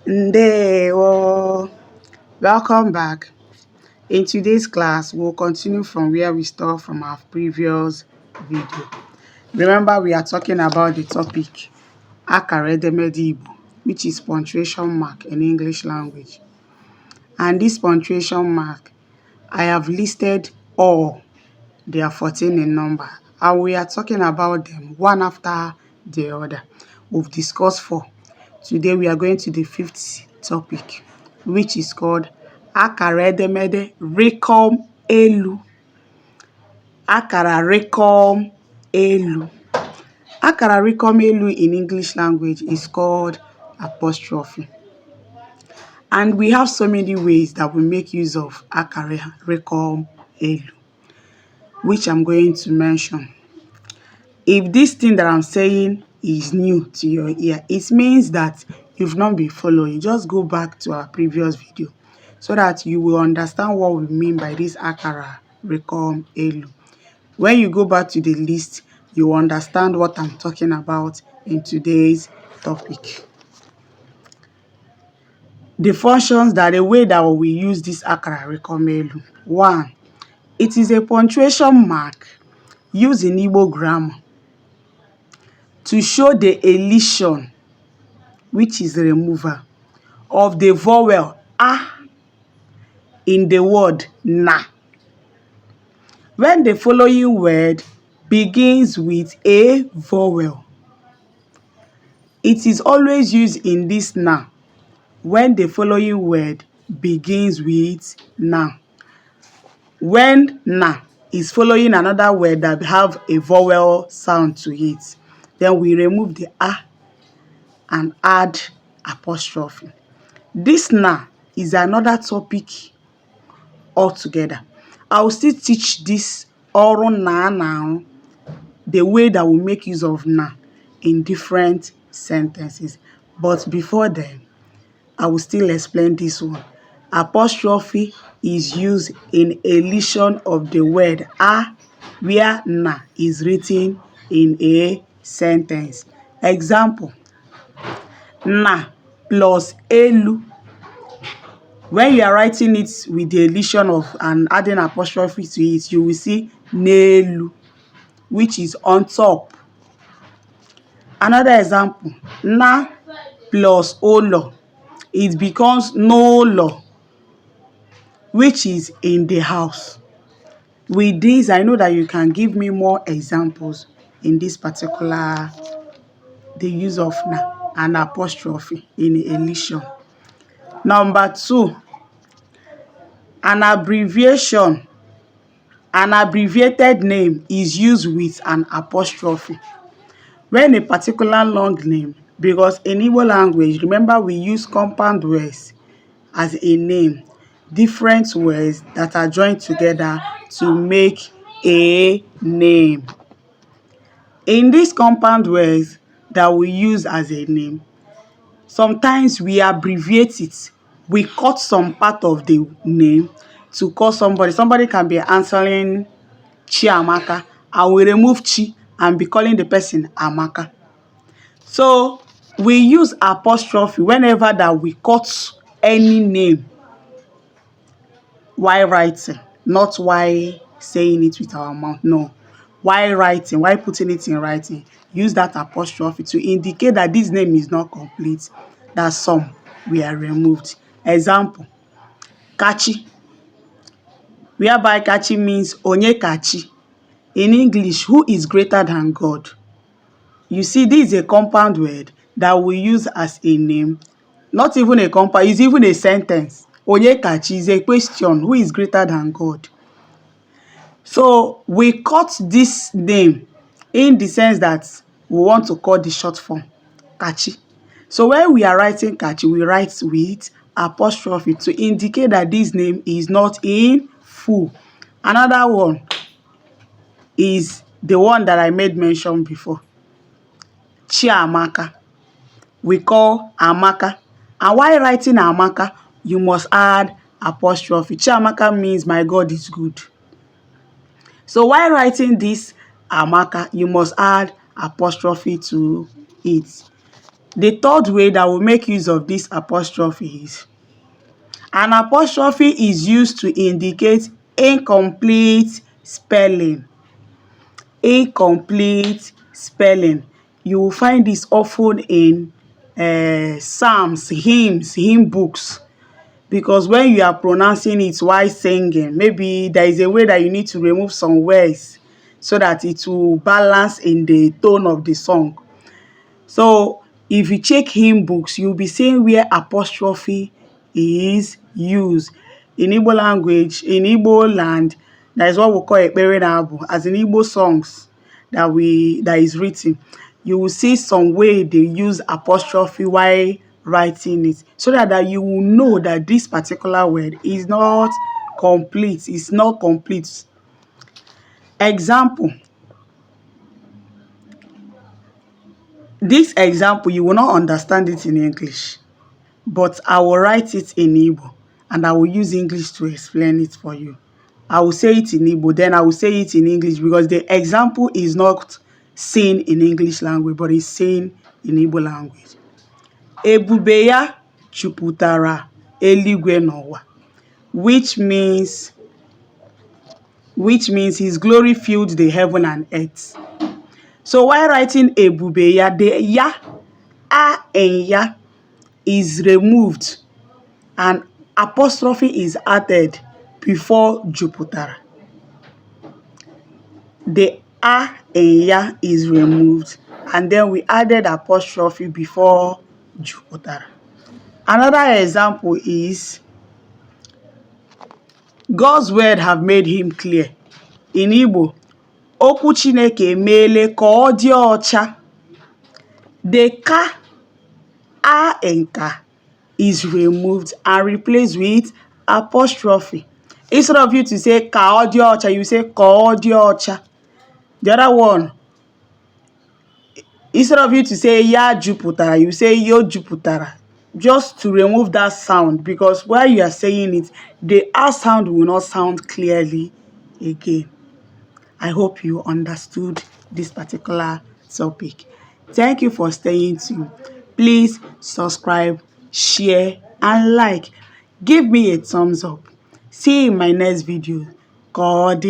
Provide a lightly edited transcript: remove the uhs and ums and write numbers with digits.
Ndewo. Welcome back. In today's class, we'll continue from where we stopped from our previous video. Remember, we are talking about the topic Akara, edemede, Igbo, which is punctuation mark in English language. And this punctuation mark, I have listed all. They are 14 in number. And we are talking about them one after the other. We've discussed 4. Today we are going to the 5th topic, which is called Akararịkọmelu. Akararịkọmelu. Akararịkọmelu in English language is called apostrophe. And we have so many ways that we make use of Akararịkọmelu, which I'm going to mention. If this thing that I'm saying is new to your ear, it means that you've not been following. Just go back to our previous video so that you will understand what we mean by this Akararịkọmelu. When you go back to the list, you will understand what I'm talking about in today's topic. The functions, that the way that we use this Akararịkọmelu. 1. It is a punctuation mark used in Igbo grammar to show the elision, which is the removal, of the vowel a in the word na. When the following word begins with a vowel, it is always used in this na when the following word begins with na. When na is following another word that have a vowel sound to it, then we remove the a and add apostrophe. This na is another topic altogether. I will still teach this oral na now, the way that we make use of na in different sentences. But before then, I will still explain this one. Apostrophe is used in elision of the word a where na is written in a sentence. Example, na plus elu. When you are writing it with the elision of and adding apostrophe to it, you will see n'elu, which is on top. Another example, na plus olo. It becomes n'ụlọ, which is in the house. With this, I know that you can give me more examples in this particular, the use of na and apostrophe in elision. Number 2, an abbreviation. An abbreviated name is used with an apostrophe. When a particular long name, because in Igbo language, remember we use compound words as a name, different words that are joined together to make a name. In these compound words that we use as a name, sometimes we abbreviate it. We cut some part of the name to call somebody. Somebody can be answering Chiamaka, and we remove Chi and be calling the person Amaka. So we use apostrophe whenever that we cut any name while writing, not while saying it with our mouth. No, while writing, while putting it in writing, use that apostrophe to indicate that this name is not complete, that some were removed. Example, Kachi, whereby Kachi means Onye Kachi. In English, who is greater than God? You see, this is a compound word that we use as a name. Not even a compound, it's even a sentence. Onye Kachi is a question, who is greater than God? So we cut this name in the sense that we want to call the short form, Kachi. So when we are writing Kachi, we write with apostrophe to indicate that this name is not in full. Another one is the one that I made mention before, Chiamaka. We call Amaka. And while writing Amaka, you must add apostrophe. Chiamaka means my God is good. So while writing this Amaka, you must add apostrophe to it. The third way that will make use of this apostrophe is an apostrophe is used to indicate incomplete spelling. Incomplete spelling. You will find this often in psalms, hymns, hymn books. Because when you are pronouncing it while singing, maybe there is a way that you need to remove some words so that it will balance in the tone of the song. So if you check hymn books, you'll be seeing where apostrophe is used. In Igbo language, in Igbo land, that is what we call ekpere na abụ. As in Igbo songs that is written, you will see some way they use apostrophe while writing it, so that you will know that this particular word is not complete. It's not complete. Example. This example, you will not understand it in English, but I will write it in Igbo and I will use English to explain it for you. I will say it in Igbo, then I will say it in English, because the example is not seen in English language, but it's seen in Igbo language. Ebube ya jupụtara eluigwe n'ụwa, which means his glory filled the heaven and earth. So while writing ebube ya, the ya, a and ya is removed and apostrophe is added before jupụtara. The a and ya is removed and then we added apostrophe before jupụtara. Another example is God's word have made him clear. In Igbo, okwu Chineke emeela ka ọ dị ọcha. The ka, a and ka is removed and replaced with apostrophe. Instead of you to say ka ọ dị ọcha, you say ka ọ dị ọcha. The other one, instead of you to say ya jupụtara, you say yo jupụtara. Just to remove that sound, because while you are saying it, the a sound will not sound clearly again. I hope you understood this particular topic. Thank you for staying tuned. Please subscribe, share, and like. Give me a thumbs up. See you in my next video. God.